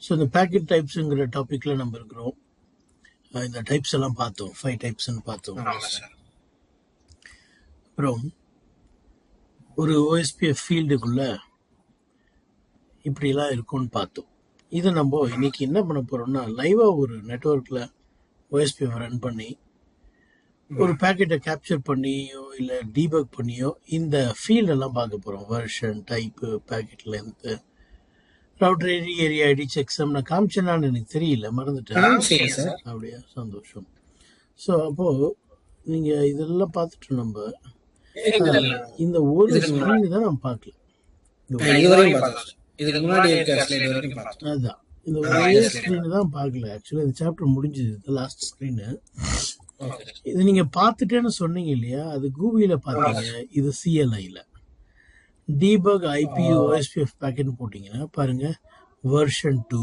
So இந்த packet டைப்ஸுங்கிற டாப்பிக்கில் நம்ம இருக்கிறோம். இந்த டைப்ஸ் எல்லாம் பார்த்தோம், 5 டைப்ஸ்ன்னு பார்த்தோம். அப்புறம் ஒரு OSPF ஃபீல்டுக்குள்ள இப்படிலாம் இருக்கும்னு பார்த்தோம். இதை நம்ம இன்னைக்கு என்ன பண்ண போறோம்னா, லைவா ஒரு நெட்வொர்க்கில் OSPF ரன் பண்ணி ஒரு பேக்கெட்டை கேப்சர் பண்ணியோ இல்லை டீபக் பண்ணியோ இந்த ஃபீல்டெல்லாம் பார்க்க போகிறோம். Version, type, packet length, router area ID, checksum. நான் காமிச்சேனான்னு எனக்கு தெரியல, மறந்துட்டேன். அப்படியா, சந்தோஷம். ஸோ அப்போது நீங்கள் இதெல்லாம் பார்த்துட்டு நம்ம இந்த ஒரு ஸ்க்ரீனு தான் நம்ம பார்க்கல. அதுதான் இந்த ஒரே ஸ்க்ரீனு தான் பார்க்கல. ஆக்சுவலாக இந்த சாப்டர் முடிஞ்சது, இது லாஸ்ட் ஸ்க்ரீனு. இது நீங்க பார்த்துட்டேன்னு சொன்னீங்க இல்லையா, அது கூகுளில் பார்த்தீங்க. இது CLIல டீபக் IPU OSPF பேக்கெட் போட்டிங்கன்னா பாருங்க, வெர்ஷன் 2.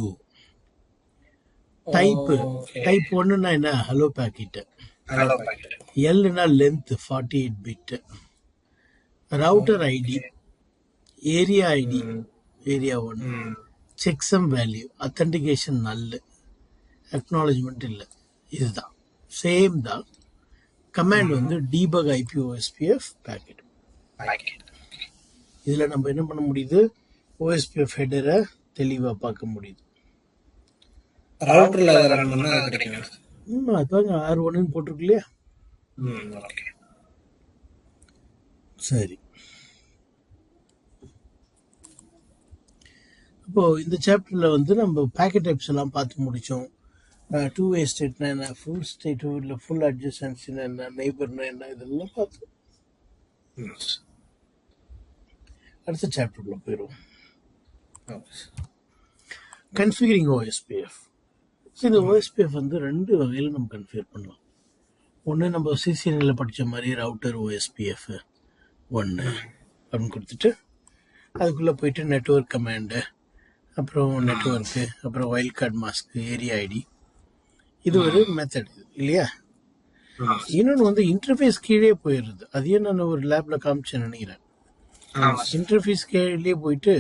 டைப் 1ன்னா என்ன, ஹலோ பேக்கெட். Lனா length 48 bit. Router ID, area ID, area 1, checksum value, authentication நல்ல, அக்னாலஜ்மெண்ட் இல்லை. இதுதான் சேம் தான். கமாண்ட் வந்து டீபக் IPU OSPF பேக்கெட். இதில் நம்ம என்ன பண்ண முடியுது, OSPF ஹெடரை தெளிவாக பார்க்க முடியுது. அதாங்க R1 போட்டிருக்கு இல்லையா. சரி, அப்போ இந்த சாப்டர்ல வந்து நம்ம பேக்கெட் டைப்ஸ் எல்லாம் பார்த்து முடிச்சோம். 2-வே ஸ்டேட்னா என்ன, ஃபுல் ஸ்டேட் இல்லை ஃபுல் அட்ஜசன்சினா என்ன, நெய்பர்னா என்ன, இதெல்லாம் பார்த்தோம். அடுத்த சாப்டர்ல போயிடுவோம். கன்ஃபிகரிங் OSPF. இந்த OSPF வந்து 2 வகையில் நம்ம கன்ஃபிகர் பண்ணலாம். ஒன்று நம்ம CCNAல படித்த மாதிரி ரவுட்டர் OSPF 1 அப்படின்னு கொடுத்துட்டு அதுக்குள்ளே போயிட்டு நெட்வொர்க் கமாண்டு, அப்புறம் நெட்வொர்க்கு, அப்புறம் wild card mask, area ID. இது ஒரு மெத்தட் இல்லையா. இன்னொன்று வந்து இன்டர்ஃபேஸ் கீழே போயிடுறது. அதையே நான் ஒரு லேப்ல காமிச்சேன்னு நினைக்கிறேன். இன்டர்ஃபேஸ் கீழே போயிட்டு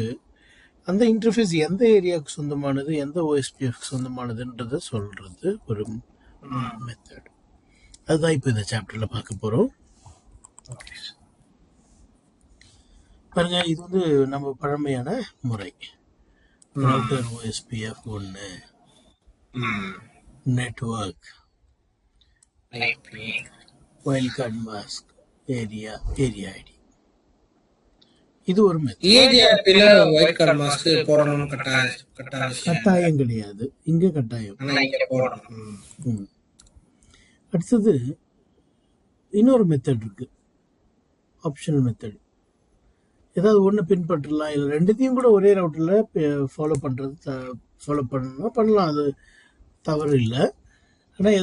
அந்த இன்டர்ஃபேஸ் எந்த ஏரியாவுக்கு சொந்தமானது, எந்த OSPF சொந்தமானதுன்றத சொல்றது ஒரு மெத்தட். அதுதான் இப்போ இந்த சாப்டர்ல பார்க்க போறோம். பாருங்க, இது வந்து நம்ம பழமையான முறை. Router OSPF 1, network, wild card mask, area ID. இது ஒரு கட்டாயம் கிடையாது, இங்க கட்டாயம். அடுத்தது இன்னொரு மெத்தட் இருக்கு, ஆப்ஷனல் மெத்தட். ஏதாவது ஒன்று பின்பற்றலாம், இல்லை ரெண்டுத்தையும் கூட ஒரே ரவுட்டரில் ஃபாலோ பண்ணலாம், அது தவறு இல்லை. ஆனால்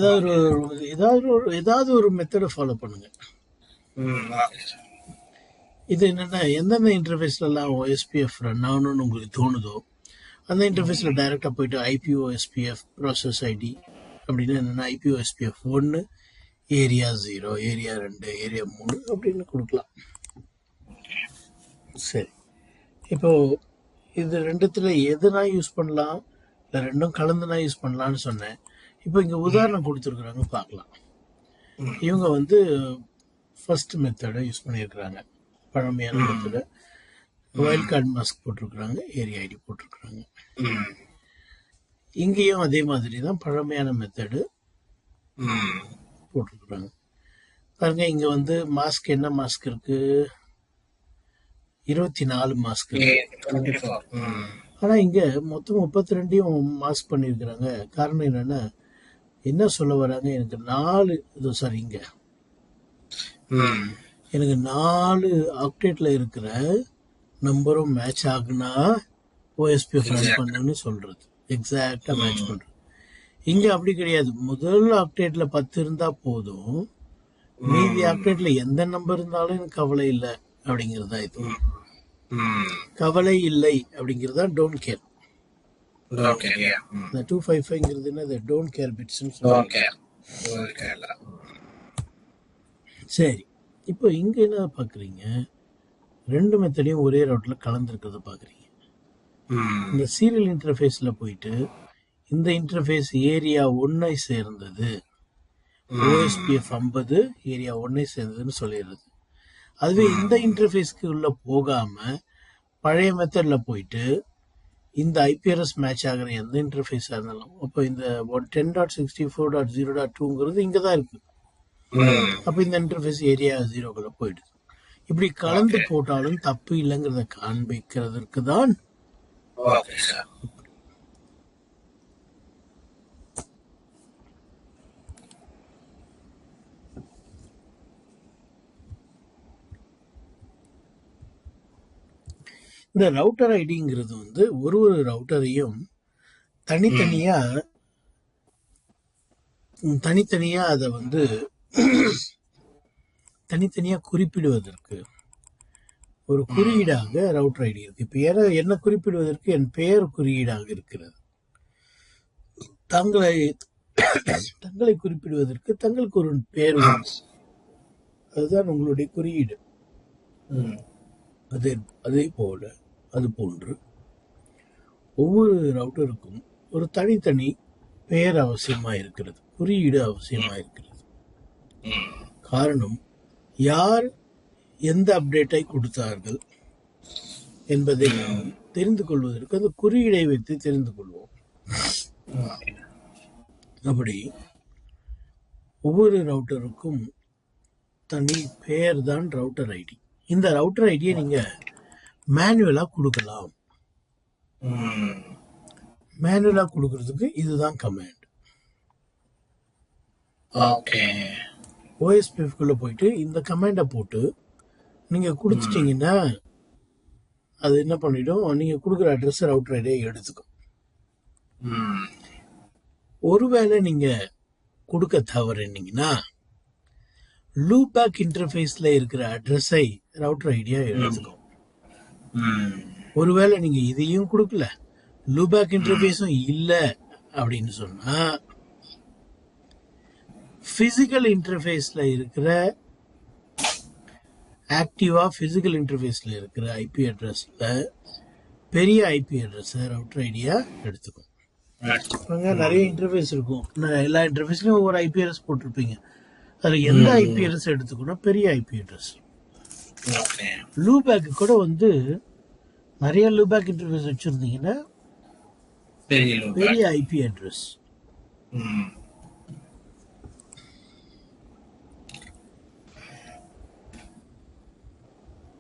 ஏதாவது ஒரு மெத்தடை ஃபாலோ பண்ணுங்க. இது என்னன்னா, எந்தெந்த இன்டர்ஃபேஸ்லாம் OSPF ரன் ஆகணும்னு உங்களுக்கு தோணுதோ அந்த இன்டர்ஃபேஸில் டைரெக்டாக போயிட்டு IPU OSPF ப்ராசஸ் ஐடி அப்படின்னு என்னென்னா IPU OSPF 1, area 0, area 2, area 3 அப்படின்னு கொடுக்கலாம். சரி, இப்போ இது ரெண்டுத்துல எதுனா யூஸ் பண்ணலாம், இல்லை ரெண்டும் கலந்துனா யூஸ் பண்ணலான்னு சொன்னேன். இப்போ இங்கே உதாரணம் கொடுத்துருக்குறாங்க, பார்க்கலாம். இவங்க வந்து ஃபர்ஸ்ட் மெத்தடை யூஸ் பண்ணியிருக்கிறாங்க, பழமையான மெத்தடை. வைல்ட் கார்டு மாஸ்க் போட்டிருக்கிறாங்க, ஏரியா ஐடி போட்டிருக்கிறாங்க. இங்கேயும் அதே மாதிரி தான் பழமையான மெத்தடு போட்டிருக்கிறாங்க. பாருங்க, இங்க வந்து மாஸ்க் என்ன மாஸ்க் இருக்கு, 24 மாஸ்க் இருக்கு. ஆனா இங்க மொத்தம் 32 மாஸ்க் பண்ணியிருக்கிறாங்க. காரணம் என்னன்னா, என்ன சொல்ல வராங்க, எனக்கு 4 ஆக்டேட்ல இருக்கிற நம்பரும் மேட்ச் ஆகுனா OSPF ரன் பண்ணுன்னு சொல்றது, எக்ஸாக்டா மேட்ச் பண்றது. இங்க அப்படி கிடையாது. முதல் ஆக்டேட்ல 10 இருந்தா போதும், மீதி ஆக்டேட்ல எந்த நம்பர் இருந்தாலும் எனக்கு கவலை இல்லை அப்படிங்கிறதா. இது கவலை இல்லை அப்படிங்கிறதா டோன்ட் கேர். 255ங்கிறது என்ன, டோன்ட் கேர் பிட்ஸ்ன்னு சொல்லுவாங்க. சரி, இப்போ இங்க என்ன பாக்குறீங்க, 2 மெத்தடையும் ஒரே ரவுட்ல கலந்துருக்கிறத பாக்குறீங்க. ம். இந்த சீரியல் இன்டர்ஃபேஸில் போயிட்டு இந்த இன்டர்ஃபேஸ் ஏரியா 1 சேர்ந்தது, ஓஎஸ்பிஎஃப் 50 ஏரியா 1 சேர்ந்ததுன்னு சொல்லிடுறது. அதுவே இந்த இன்டர்ஃபேஸ்க்கு உள்ள போகாம பழைய மெத்தட்ல போயிட்டு இந்த ஐபிஆர்எஸ் மேட்ச் ஆகிற எந்த இன்டர்ஃபேஸாக இருந்தாலும், அப்போ இந்த 10.64.0.2ங்கிறது இங்கே தான் இருக்கு. ம். அப்போ இந்த இன்டர்ஃபேஸ் ஏரியா 0க்குள்ள போயிடுது. இப்படி கலந்து ஓகே. போட்டாலும் தப்பு இல்லைங்கிறத காண்பிக்கிறதுக்கு தான் ஓகே சார். இந்த ரவுட்டர் ஐடிங்கிறது வந்து ஒரு ரவுட்டரையும் தனித்தனியா அதை வந்து தனித்தனியா குறிப்பிடுவதற்கு ஒரு குறியீடாக ரவுட்டர் ஐடி இருக்கு. இப்ப என்ன குறிப்பிடுவதற்கு என் பெயர் குறியீடாக இருக்கிறது. தங்களை குறிப்பிடுவதற்கு தங்களுக்கு ஒரு பெயர் உண்டு. அதுதான் உங்களுடைய குறியீடு. அது போன்று ஒவ்வொரு ரவுட்டருக்கும் ஒரு தனித்தனி பெயர் அவசியமா இருக்கிறது, குறியீடு அவசியமா இருக்கிறது. காரணம், யார் எந்த அப்டேட்டை கொடுத்தார்கள் என்பதை நாம் தெரிந்து கொள்வதற்கு அந்த குறியீடை வைத்து தெரிந்து கொள்வோம். அப்படி ஒவ்வொரு ரவுட்டருக்கும் தனி பெயர் தான் ரவுட்டர் ஐடி. இந்த ரவுட்டர் ஐடியை நீங்க மேனுவலா கொடுக்கலாம். மேனுவலா கொடுக்கறதுக்கு இதுதான் கமாண்ட். OSPF குள்ள போயிட்டு இந்த கமாண்டை போட்டு நீங்க கொடுத்துட்டீங்கன்னா அது என்ன பண்ணிடும், நீங்க கொடுக்குற அட்ரஸ் ரவுட்டர் ஐடியை எடுத்துக்கும். ஒருவேளை நீங்க கொடுக்க தவறுனீங்கன்னா லூபேக் இன்டர்ஃபேஸ்ல இருக்கிற அட்ரஸை ரவுட்டர் ஐடியா எடுத்துக்கும். ஒருவேளை நீங்க இதையும் கொடுக்கல, லூபேக் இன்டர்ஃபேஸும் இல்ல அப்படின்னு சொன்னா பிசிக்கல் இன்டர்ஃபேஸ்ல இருக்கிற ஆக்டிவா பிசிக்கல் இன்டர்ஃபேஸ்ல இருக்கிற ஐபி அட்ரஸ்ல பெரிய ஐபி அட்ரஸ் ரவுட்டர் ஐடியா எடுத்துக்கும். நிறைய இன்டர்ஃபேஸ் இருக்கும், எல்லா இன்டர்ஃபேஸ்லயும் ஒவ்வொரு ஐபி அட்ரஸ் போட்டிருப்பீங்க. அதுல எந்த ஐபி அட்ரஸ் எடுத்துக்கணும், பெரிய ஐபி அட்ரஸ். லூபேக் கூட வந்து நிறைய லூபேக் இன்டர்ஃபேஸ் வச்சிருந்தீங்கன்னா பெரிய ஐபி அட்ரஸ்.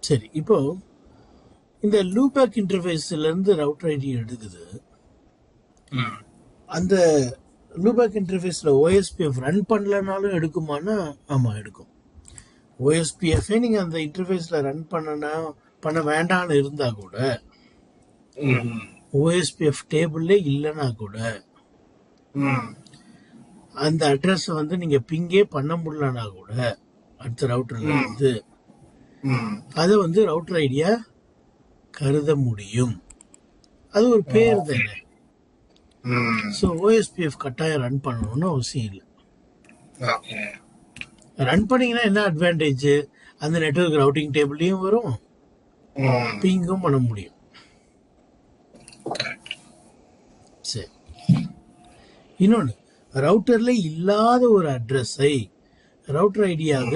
சரி, இப்போ இந்த லூபேக் இன்டர்ஃபேஸ்ல இருந்து ரவுட்டர் ஐடி எடுக்குது. அந்த லூபேக் இன்டர்ஃபேஸ்ல OSPF ரன் பண்ணலனாலும் எடுக்குமானா? ஆமா, எடுக்கும். OSPF நீங்க அந்த இன்டர்ஃபேஸ்ல ரன் பண்ண வேண்டாம்னு இருந்தா கூட, OSPF டேபிள்ல இல்லைன்னா கூட, அந்த அட்ரஸ் வந்து நீங்க பிங்கே பண்ண முடியலனா கூட அடுத்த ரவுட்டர்ல இருந்து அதை வந்து ரவுட்டர் ஐடியா கருத முடியும். அது ஒரு பேர் தானே. ஸோ OSPF கட்டாயம் ரன் பண்ணணும்னு அவசியம் இல்லை. ரன் பண்ணீங்கன்னா என்ன அட்வான்டேஜ், அந்த நெட்வொர்க் ரவுட்டிங் டேபிள்லயும் வரும், பிங்கும் பண்ண முடியும். சரி, இன்னொன்று, ரவுட்டர்ல இல்லாத ஒரு அட்ரஸை ரவுட்டர் ஐடியாக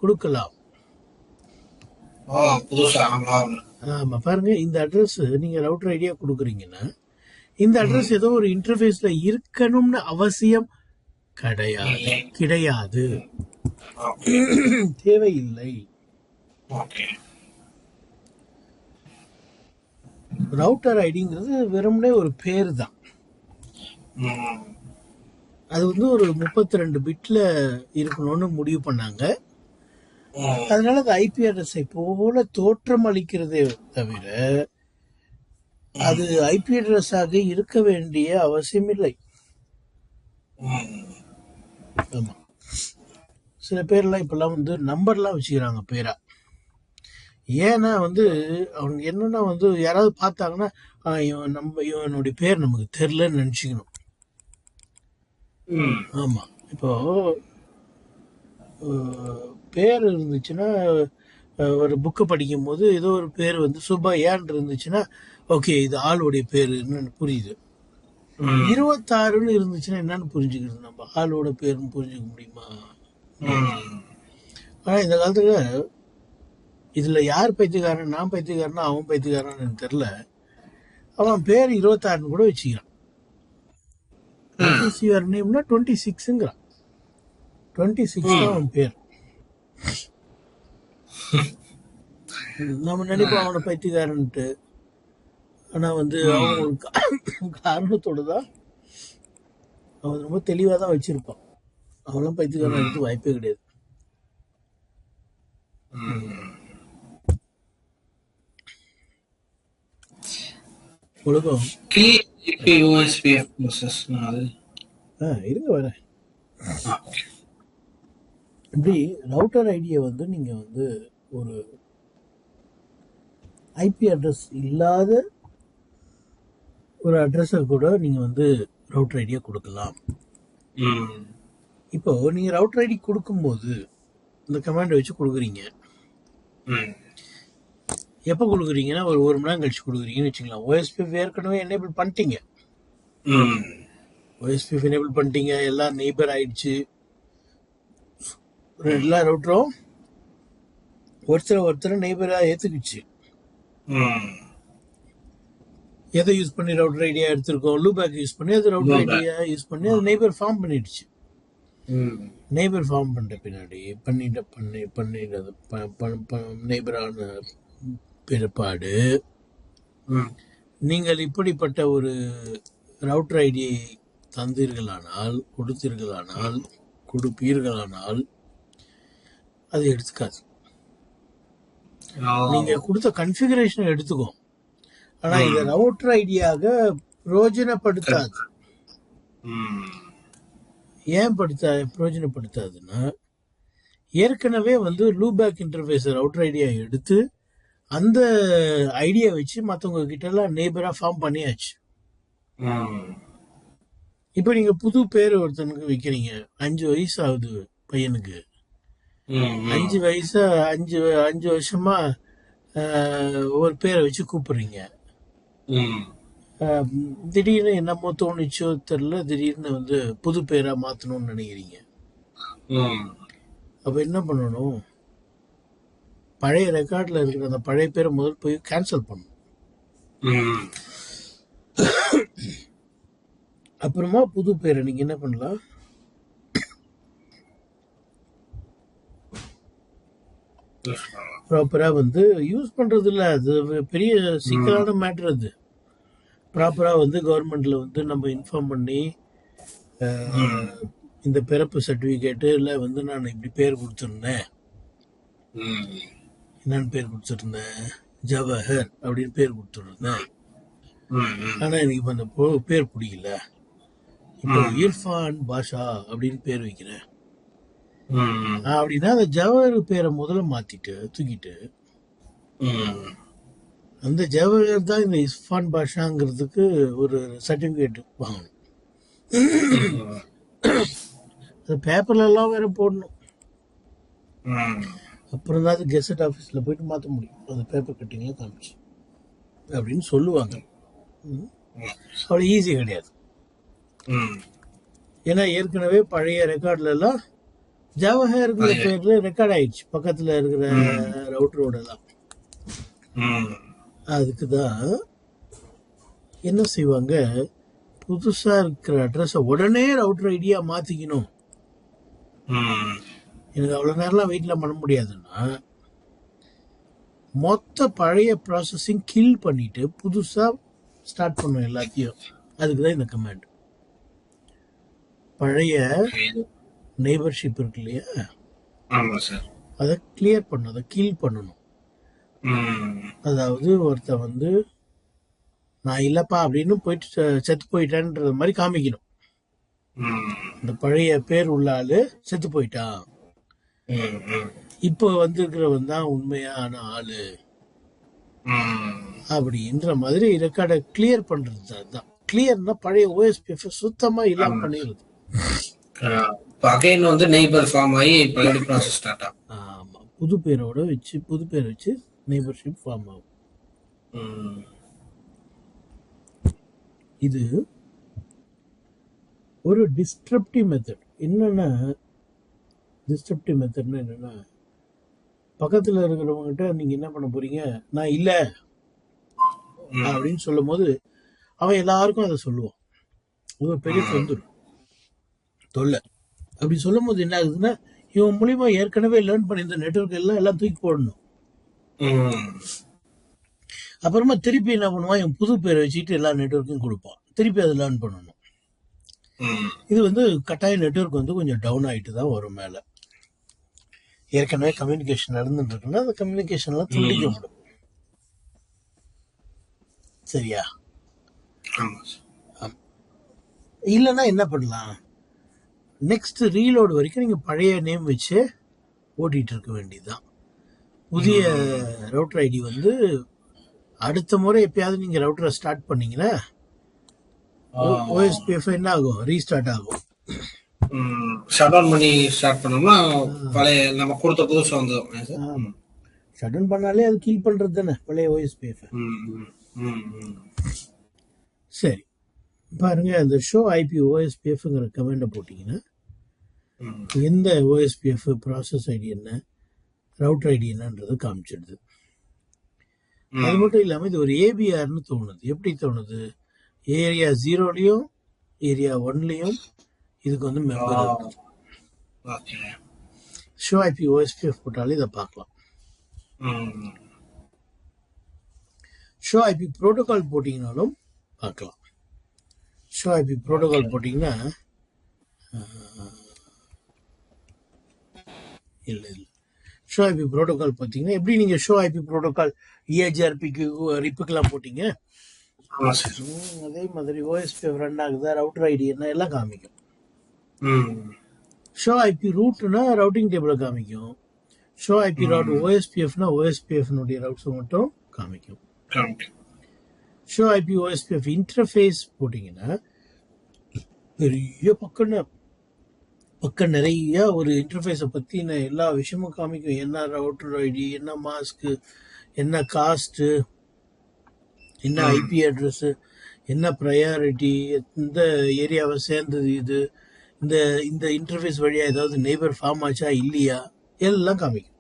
கொடுக்கலாம். ஆமா, பாருங்க, இந்த அட்ரஸ் நீங்க ரவுட்டர் ஐடியா கொடுக்குறீங்கன்னா இந்த அட்ரஸ் ஏதோ ஒரு இன்டர்ஃபேஸ்ல இருக்கணும்னு அவசியம் கிடையாது, தேவையில்லை. ரவுட்டர் ஐடிங்கிறது வெறுமனே ஒரு பேர் தான். அது வந்து ஒரு 32 பிட்ல இருக்கணும்னு முடிவு பண்ணாங்க. அதனால அது ஐபி அட்ரஸை போல தோற்றம் அளிக்கிறதே தவிர அது ஐபி அட்ரஸாக இருக்க வேண்டிய அவசியம் இல்லை. ஆமா, சில பேர்லாம் இப்பெல்லாம் வந்து நம்பர்லாம் வச்சுக்கிறாங்க பேரா. ஏன்னா வந்து அவங்க என்னன்னா வந்து யாராவது பார்த்தாங்கன்னா இவனுடைய பேர் நமக்கு தெரியலன்னு நினைச்சுக்கணும். ஆமா, இப்போ பேர் இருந்துச்சுன்னா ஒரு புக்கை படிக்கும் போது ஏதோ ஒரு பேர் வந்து சுப்பையான் இருந்துச்சுன்னா ஓகே, இது ஆளுடைய பேருன்னு புரியுது. 26ன்னு இருந்துச்சுன்னா என்னன்னு புரிஞ்சுக்கிறது? நம்ம ஆளோட பேருன்னு புரிஞ்சுக்க முடியுமா? ஆனா இந்த காலத்துல இதுல யார் பைத்தியக்காரன், நான் பைத்தியக்காரனா அவன் பைத்தியக்காரன்னு எனக்கு தெரியல. அவன் பேர் 26ன்னு கூட வச்சுக்கிறான். What is your nameனா 26ங்கிறான். 26 தான் அவன் பேர். நம்ம நினைப்போம் அவனை பைத்தியக்காரன்ட்டு. ஆனா வந்து அவன் ஒரு காரணத்தோட தான் அவன் ரொம்ப தெளிவா தான் வச்சிருப்பான். அவெல்லாம் பைத்தியக்காரன் எடுத்து வாய்ப்பே கிடையாது. உலகம் இருங்க வரேன். இப்படி ரவுட்டர் ஐடியை வந்து நீங்க வந்து ஒரு ஐபி அட்ரஸ் இல்லாத ஒரு அட்ரஸை கூட நீங்க வந்து ரவுட்டர் ஐடியா கொடுக்கலாம். இப்போ நீங்க ரவுட்டர் ஐடி கொடுக்கும்போது இந்த கமாண்டை வச்சு கொடுக்குறீங்க. எப்போ கொடுக்குறீங்கன்னா ஒரு மணி நேரம் கழிச்சு கொடுக்குறீங்கன்னு வச்சுக்கலாம். ஓஎஸ்பிஎஃப் ஏற்கனவே எனேபிள் பண்ணிட்டீங்க. ஓஎஸ்பிஎஃப் எனேபிள் பண்ணிட்டீங்க, எல்லாம் நெய்பர் ஆயிடுச்சு. எல்லா ரவுட்டரும் ஒருத்தர் நெய்பரா ஏத்துக்குச்சு. எதை யூஸ் பண்ணி ரவுட்டர் ஐடியா எடுத்திருக்கோம்? லூபேக் யூஸ் பண்ணி அது ரவுட்டர் ஐடியா யூஸ் பண்ணி அது நெய்பர் ஃபார்ம் பண்ணிடுச்சு. நெய்பர் ஃபார்ம் பண்ணிட்ட பின்னாடி பண்ணிடுறது நெய்பரான பிற்பாடு நீங்கள் இப்படிப்பட்ட ஒரு ரவுட்டர் ஐடியை தந்தீர்களானால், கொடுப்பீர்களானால் அது எடுத்துக்காது. நீங்க கொடுத்த கன்ஃபிகரேஷனை எடுத்துக்கோ, ஆனா இந்த ரவுட்டர் ஐடியாக பிரயோஜனப்படுத்தாது. ஏன் பிரயோஜனப்படுத்தாதுன்னா, ஏற்கனவே வந்து லூபேக் இன்டர்ஃபேஸ் ரவுட்டர் ஐடியா எடுத்து அந்த ஐடியா வச்சு மற்றவங்க கிட்ட எல்லாம் நெய்பரா ஃபார்ம் பண்ணியாச்சு. இப்ப நீங்க புது பேர் ஒருத்தனுக்கு வைக்கிறீங்க. 5 வயசு ஆகுது பையனுக்கு. 5 வயசா 5 வருஷமா ஒரு பேரை வச்சு கூப்பிடுறீங்க. திடீர்னு என்னமோ தோணுச்சோ தெரியல, திடீர்னு வந்து புது பேரா மாத்தணும்னு நினைக்கிறீங்க. அப்ப என்ன பண்ணணும்? பழைய ரெக்கார்ட்ல இருக்கிற அந்த பழைய பேரை முதல் போய் கேன்சல் பண்ணணும். அப்புறமா புது பேரை நீங்க என்ன பண்ணலாம்? ப்ராப்பரா வந்து யூஸ் பண்றது இல்ல. அது பெரிய சிக்கலான மேட்டர். அது ப்ராப்பரா வந்து கவர்மெண்ட்ல வந்து நம்ம இன்ஃபார்ம் பண்ணி இந்த பிறப்பு சர்டிபிகேட்டுல வந்து நான் இப்படி பேர் கொடுத்துருந்தேன். என்னன்னு பேர் கொடுத்துருந்தேன்? ஜவஹர் அப்படின்னு பேர் கொடுத்துருந்தேன். ஆனா எனக்கு இப்ப அந்த பேர் பிடிக்கல. இப்போ இர்ஃபான் பாஷா அப்படின்னு பேர் வைக்கிறேன் அப்படின்னா, அந்த ஜவஹர் பேரை முதல்ல தூக்கிட்டு அந்த ஜவஹர் தான் இந்த இர்ஃபான் பாஷாங்கிறதுக்கு ஒரு சர்டிபிகேட் வாங்கணும். அது பேப்பர்ல எல்லாம் வேற போடணும். அப்புறம் தான் அது கெசட் ஆஃபீஸ்ல போயிட்டு மாற்ற முடியும். அந்த பேப்பர் கட்டிங்ல காமிச்சு அப்படின்னு சொல்லுவாங்க. அவ்வளவு ஈஸி கிடையாது. ஏன்னா ஏற்கனவே பழைய ரெக்கார்ட்ல எல்லாம் ஜவஹர்ங்கிற பேர்ல ரெக்கார்ட் ஆயிடுச்சு பக்கத்துல இருக்கிற ரவுட்டரோட எல்லாம். அதுக்குதான் என்ன செய்வாங்க, புதுசா இருக்கிற அட்ரஸ உடனே ரவுட்டர் ஐடியா மாத்திக்கணும். எனக்கு அவ்வளவு நேரம்லாம் வெயிட்லாம் பண்ண முடியாதுன்னா, மொத்த பழைய ப்ராசஸிங் கில் பண்ணிட்டு புதுசா ஸ்டார்ட் பண்ணும் எல்லாத்தையும். அதுக்குதான் இந்த கமாண்ட். பழைய நெய்பர்ஷிப் இருக்கு இல்லையா, அதை கிளியர் பண்ணணும், அதை கில் பண்ணணும். அதாவது ஒருத்த வந்து நான் இல்லப்பா அப்படின்னு போயிட்டு செத்து போயிட்டான்ற மாதிரி காமிக்கணும். இந்த பழைய பேர் உள்ள ஆளு செத்து போயிட்டான், இப்போ வந்திருக்கிறவன் தான் உண்மையான ஆளு அப்படின்ற மாதிரி ரெக்கார்டை கிளியர் பண்றது. அதுதான் கிளியர்னா பழைய ஓஎஸ்பிஎஃப் சுத்தமா இல்லாம பண்ணிடுது. வந்து நெய்பர் ஃபார்ம் ஆகி பழைய ப்ராசஸ் ஸ்டார்ட் ஆகும். ஆமா, புது பேர் வச்சு நெய்பர்ஷிப் ஃபார்ம் ஆகும். இது ஒரு டிஸ்ட்ரப்டிவ் மெத்தட். என்னன்னா டிஸ்ட்ரப்டிவ் மெத்தட்னா என்னன்னா, பக்கத்தில் இருக்கிறவங்ககிட்ட நீங்கள் என்ன பண்ண போறீங்க, நான் இல்லை ம். அப்படின்னு சொல்லும் போது அவன் எல்லாருக்கும் அதை சொல்லுவான். அது ஒரு பெரிய தொல்லை. அப்படி சொல்லும் போது என்ன ஆகுதுன்னா, இவன் மூலியமா ஏற்கனவே லேர்ன் பண்ணி இந்த நெட்வொர்க் எல்லாம் தூக்கி போடணும். ம். அப்புறமா திருப்பி என்ன பண்ணுவான், இவன் புது பேரை வச்சுட்டு எல்லா நெட்வொர்க்கையும் கொடுப்பான். திருப்பி அதை லேர்ன் பண்ணணும். ம். இது வந்து கட்டாய நெட்வொர்க் வந்து கொஞ்சம் டவுன் ஆகிட்டு தான் வரும் மேலே. ஏற்கனவே கம்யூனிகேஷன் நடந்துட்டு இருக்குன்னா அந்த கம்யூனிகேஷன்லாம் துண்டிக்கப்படும். சரியா? ஆமா சார். ஆம். இல்லைன்னா என்ன பண்ணலாம், நெக்ஸ்ட் ரீலோடு வரைக்கும் நீங்கள் பழைய நேம் வச்சு ஓட்டிகிட்டு இருக்க வேண்டியதுதான். புதிய ரவுட்டர் ஐடி வந்து அடுத்த முறை எப்பயாவது நீங்கள் ரவுட்டரை ஸ்டார்ட் பண்ணீங்கன்னா ஓஎஸ்பிஎஃப் என்ன ஆகும், ரீஸ்டார்ட் ஆகும். ஷட் டவுன் பண்ணி ஸ்டார்ட் பண்ணோம்னா பழைய நம்ம கொடுத்த புதுசு வந்துடும். ஷட் டவுன் பண்ணாலே அது கீல் பண்ணுறது தானே பழைய ஓஎஸ்பிஎஃப். சரி பாருங்க, அந்த ஷோ ஐபி ஓஎஸ்பிஎஃப்ங்கிற கமெண்டை போட்டிங்கன்னா எந்த ஓஎஸ்பிஎஃப் ப்ராசஸ் ஐடி என்ன, ரவுட்டர் ஐடி என்னன்றது காமிச்சிடுது. அது மட்டும் இல்லாமல் இது ஒரு ஏபிஆர்னு தோணுது. எப்படி தோணுது, ஏரியா 0லையும் ஏரியா 1லையும் இதுக்கு வந்து மெம்பர் இருக்குது. ஷோ ஐபி ஓஎஸ்பிஎஃப் போட்டாலே இதை பார்க்கலாம். ஷோ ஐபி ப்ரோட்டோகால் போட்டிங்கனாலும் பார்க்கலாம். ஷோ ஐபி ப்ரோட்டோகால் போட்டிங்கன்னா இல்லை ஷோ ஐபி ப்ரோட்டோகால் பார்த்தீங்கன்னா எப்படி நீங்கள் ஷோ ஐபி ப்ரோட்டோகால் இஏஜிஆர்பிக்கு ரிப்புக்கெல்லாம் போட்டிங்க, அதே மாதிரி ஓஎஸ்பிஎஃப் ரன் ஆகுதா, ரவுட்டர் ஐடி என்ன எல்லாம் காமிக்கும். ஷோ ஐபி ரூட்னா ரவுட்டிங் டேபிளை காமிக்கும். ஷோ ஐபி ரவுட் ஓஎஸ்பிஎஃப்னா ஓஎஸ்பிஎஃப்னுடைய ரவுட்ஸை மட்டும் காமிக்கும். ஷோ ஐபி ஓஎஸ்பிஎஃப் இன்டர்ஃபேஸ் போட்டிங்கன்னா பெரிய பக்கம் நிறைய ஒரு இன்டர்ஃபேஸை பற்றின எல்லா விஷயமும் காமிக்கும். என்ன ரவுட்டர் ஐடி, என்ன மாஸ்க்கு, என்ன காஸ்ட்டு, என்ன ஐபி அட்ரஸ்ஸு, என்ன ப்ரையாரிட்டி, எந்த ஏரியாவை சேர்ந்தது இது, இந்த இந்த இன்டர்ஃபேஸ் வழியாக ஏதாவது நெய்பர் ஃபார்ம் ஆச்சா இல்லையா எல்லாம் காமிக்கும்.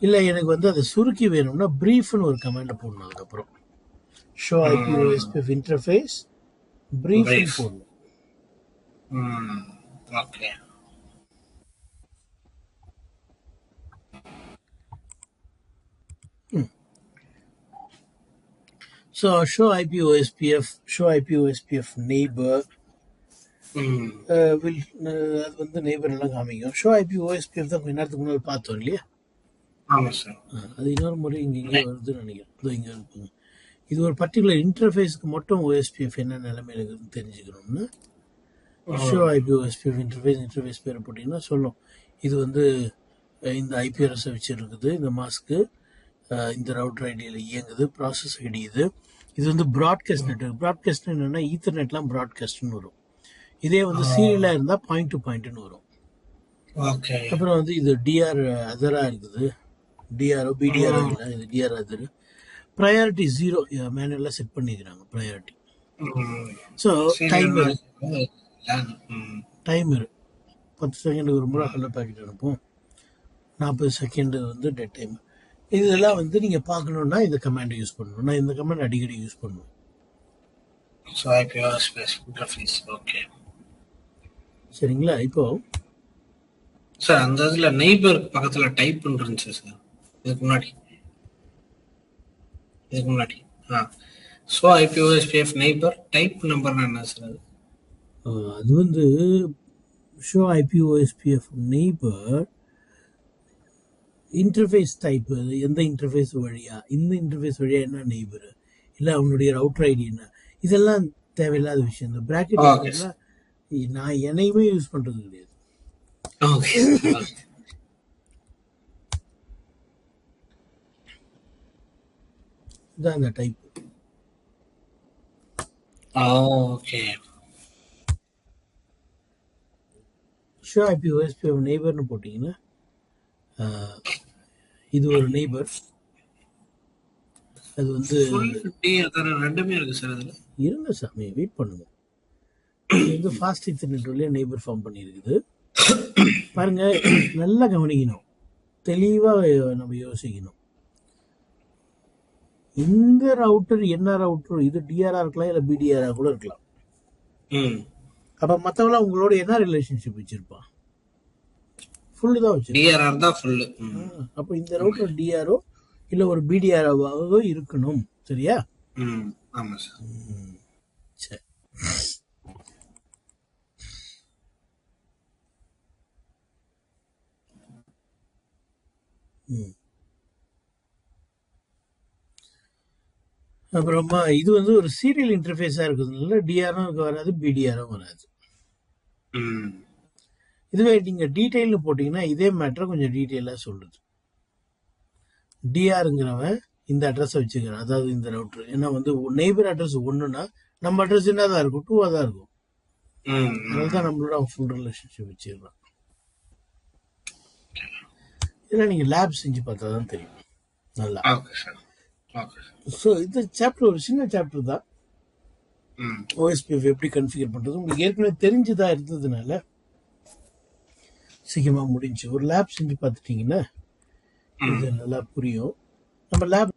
இல்லை எனக்கு வந்து அதை சுருக்கி வேணும்னா ப்ரீஃப்னு ஒரு கமெண்டை போடணும். அதுக்கப்புறம் ஷோ ஐபி ஓஎஸ்பிஎஃப் இன்டர்ஃபேஸ் ப்ரீஃப்னு போடணும். Okay. So show IP OSPF, show IP OSPF neighbor will அது வந்து நெய்பர் எல்லாம் காமிக்கும். ஷோ ஐபி ஓஎஸ்பிஎஃப் தான் கொஞ்ச நேரத்துக்கு முன்னாடி பார்த்தோம் இல்லையா? அது இன்னொரு முறை இங்கே வருதுன்னு நினைக்கிறேன். இங்கே இருக்குங்க. இது ஒரு பர்டிகுலர் இன்டர்ஃபேஸ்க்கு மட்டும் ஓஎஸ்பிஎஃப் என்ன நிலைமையில இருக்குதுன்னு தெரிஞ்சுக்கணும்னா ஷோ ஐபி ஓஎஸ்பிஎஃப் இன்டர்ஃபேஸ் பேரை போட்டிங்கன்னா சொல்லும். இது வந்து இந்த ஐபிஆர்எஸை வச்சு இருக்குது, இந்த மாஸ்க்கு இந்த ரவுட்டர் ஐடியில் இயங்குது, ப்ராசஸ் ஐடி இது வந்து ப்ராட்காஸ்ட் நெட்வொர்க். ப்ராட்காஸ்ட் என்னென்னா ஈத்தர்நெட்லாம் ப்ராட்காஸ்ட்னு வரும். இதே வந்து சீரியலாக இருந்தால் பாயிண்ட் டு பாயிண்ட்னு வரும். அப்புறம் வந்து இது டிஆர் அதராக இருக்குது, டிஆர்ஓ பிடிஆர்ஓ இல்லை, இது டிஆர் அதர். ப்ரையாரிட்டி 0 மேனுவலாக செட் பண்ணிக்கிறாங்க ப்ரையாரிட்டி. ஸோ டைமர் 10 செகண்டுக்கு ஒரு முறை ஹலோ பேக்கெட் அனுப்பும், 40 செகண்டு வந்து டெட் டைம். இதெல்லாம் வந்து நீங்கள் பார்க்கணுன்னா இந்த கமாண்டை யூஸ் பண்ணணும். நான் இந்த கமாண்ட் அடிக்கடி யூஸ் பண்ணுவேன். சரிங்களா? இப்போ சார் அந்த இதில் நெய்பர் பக்கத்தில் டைப் பண்ணுறேன் சார். இதுக்கு முன்னாடி show IP OSPF neighbour type நம்பர்னா என்ன சார்? அது வந்து show IP OSPF neighbour interface type, எந்த இன்டர்ஃபேஸ் வழியா, இந்த இன்டர்ஃபேஸ் வழியா என்ன நெய்பர், இல்லை அவனுடைய ரவுட்டர் ஐடி என்ன, இதெல்லாம் தேவையில்லாத விஷயம். இந்த பிராக்கெட் நான் என்னையுமே யூஸ் பண்றது கிடையாது. இதான் இந்த டைப். ஷோ ஐபி ஓஎஸ்பிஎஃப் நெய்பர்னு போட்டிங்கன்னா இது ஒரு நெய்பர், அது வந்து ஃபுல் டிஆர் தானே, ரெண்டுமே இருக்கு சார் அதுல. இருங்க சாமி, வெயிட் பண்ணுங்க. இது வந்து ஃபாஸ்ட் இன்டர்நெட் வழியா நெய்பர் ஃபார்ம் பண்ணியிருக்குது. பாருங்க, நல்லா கவனிக்கணும், தெளிவா நம்ம யோசிக்கணும். இந்த ரவுட்டர் என்ன ரவுட்டர், இது டிஆர்ஆ இருக்கலாம், இல்ல பிடிஆரா கூட இருக்கலாம். ம். அப்ப மத்தவங்கள உங்களோட என்ன ரிலேஷன்ஷிப் வச்சிருப்பான்? ஃபுல்லு தான் வச்சிருப்பான். டிஆர்ஆர் தான் ஃபுல்லு. அப்ப இந்த ரவுட்டர் டிஆரோ இல்ல ஒரு பிடிஆராவோ இருக்கணும். சரியா? ஆமா சார். சரி. அப்புறமா இது வந்து ஒரு சீரியல் இன்டர்ஃபேஸா இருக்கிறதுனால டிஆரும் வராது, பிடிஆரும் வராது. இதுவே நீங்க டீடைல்னு போட்டீங்கன்னா இதே மேட்டரை கொஞ்சம் டீடைலா சொல்லுது. டிஆருங்கிறவன் இந்த அட்ரஸை வச்சுக்கிறான், அதாவது இந்த ரவுட்டர். ஏன்னா வந்து நெய்பர் அட்ரஸ் ஒன்றுனா நம்ம அட்ரஸ் என்னதான் இருக்கும், 2 தான் இருக்கும். அதனால தான் நம்மளோட அவன் ஃபுல் ரிலேஷன்ஷிப் வச்சுக்கிறான். இதெல்லாம் நீங்க லேப் செஞ்சு பார்த்தா தான் தெரியும் நல்லா. ஸோ இந்த சாப்டர் ஒரு சின்ன சாப்டர் தான். ஓஎஸ்பிஎஃப் எப்படி கன்ஃபிகர் பண்றது உங்களுக்கு ஏற்கனவே தெரிஞ்சுதான் இருந்ததுனால சீக்கிரமா முடிஞ்சு. ஒரு லேப் செஞ்சு பார்த்துட்டீங்கன்னா இது நல்லா புரியும். நம்ம லேப்